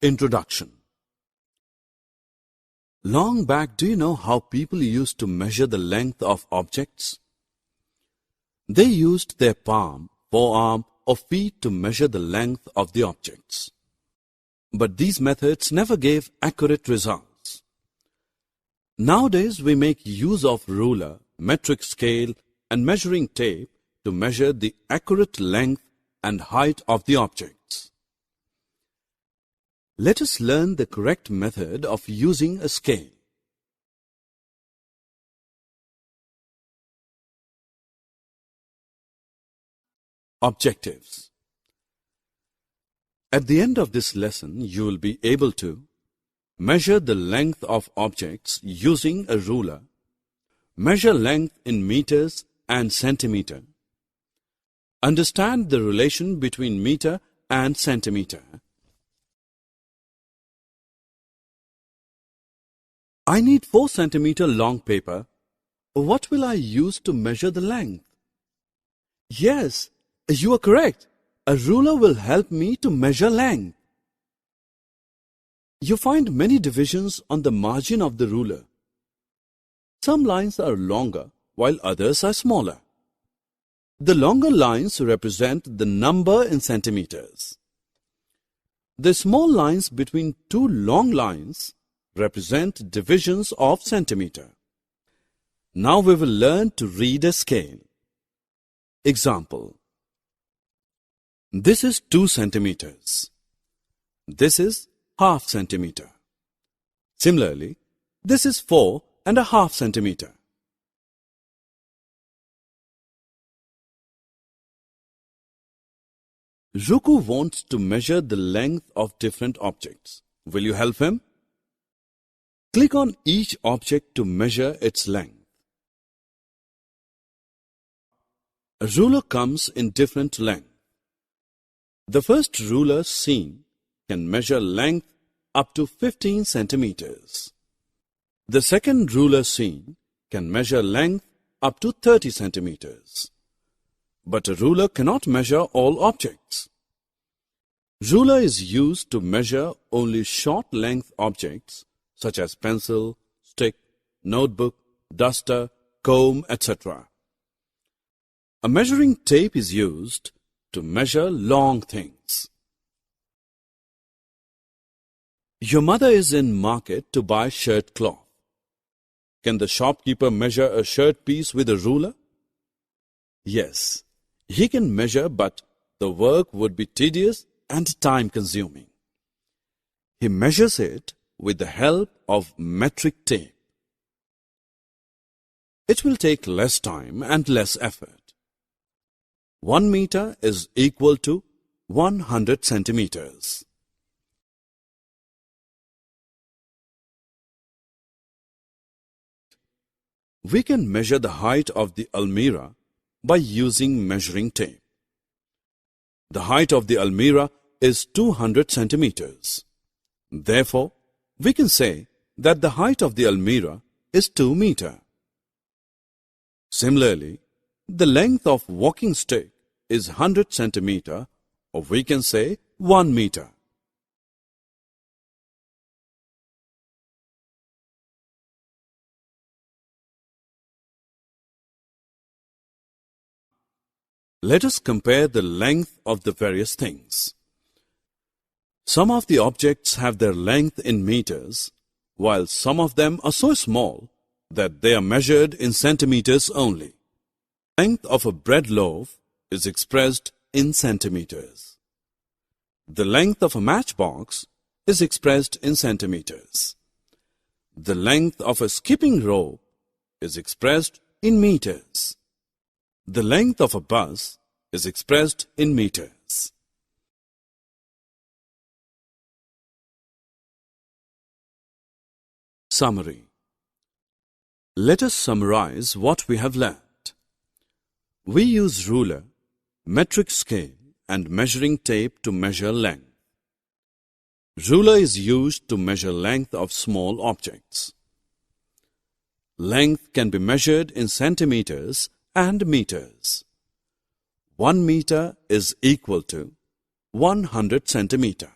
Introduction. Long back, do you know how people used to measure the length of objects? They used their palm, forearm, or feet to measure the length of the objects. But these methods never gave accurate results. Nowadays, we make use of ruler, metric scale, and measuring tape to measure the accurate length and height of the objects. Let us learn the correct method of using a scale. Objectives. At the end of this lesson, you will be able to measure the length of objects using a ruler, measure length in meters and centimeter, understand the relation between meter and centimeter. I need 4 centimeter long paper. What will I use to measure the length? Yes, you are correct. A ruler will help me to measure length. You find many divisions on the margin of the ruler. Some lines are longer while others are smaller. The longer lines represent the number in centimeters. The small lines between two long lines represent divisions of centimeter. Now we will learn to read a scale. Example. This is 2 centimeters. This is half centimeter. Similarly, this is 4.5 centimeter. Ruku wants to measure the length of different objects. Will you help him? Click on each object to measure its length. A ruler comes in different lengths. The first ruler seen can measure length up to 15 centimeters. The second ruler seen can measure length up to 30 centimeters. But a ruler cannot measure all objects. Ruler is used to measure only short length objects such as pencil, stick, notebook, duster, comb, etc. A measuring tape is used to measure long things. Your mother is in market to buy shirt cloth. Can the shopkeeper measure a shirt piece with a ruler? Yes, he can measure, but the work would be tedious and time-consuming. He measures it with the help of metric tape. It will take less time and less effort. 1 meter is equal to 100 centimeters. We can measure the height of the almirah by using measuring tape. The height of the almirah is 200 centimeters. Therefore, we can say that the height of the almirah is 2 meters. Similarly, the length of walking stick is 100 centimeters, or we can say 1 meter. Let us compare the length of the various things. Some of the objects have their length in meters, while some of them are so small that they are measured in centimeters only. The length of a bread loaf is expressed in centimeters. The length of a matchbox is expressed in centimeters. The length of a skipping rope is expressed in meters. The length of a bus is expressed in meters. Summary. Let us summarize what we have learned. We use ruler, metric scale, and measuring tape to measure length. Ruler is used to measure length of small objects. Length can be measured in centimeters and meters. 1 meter is equal to 100 centimeters.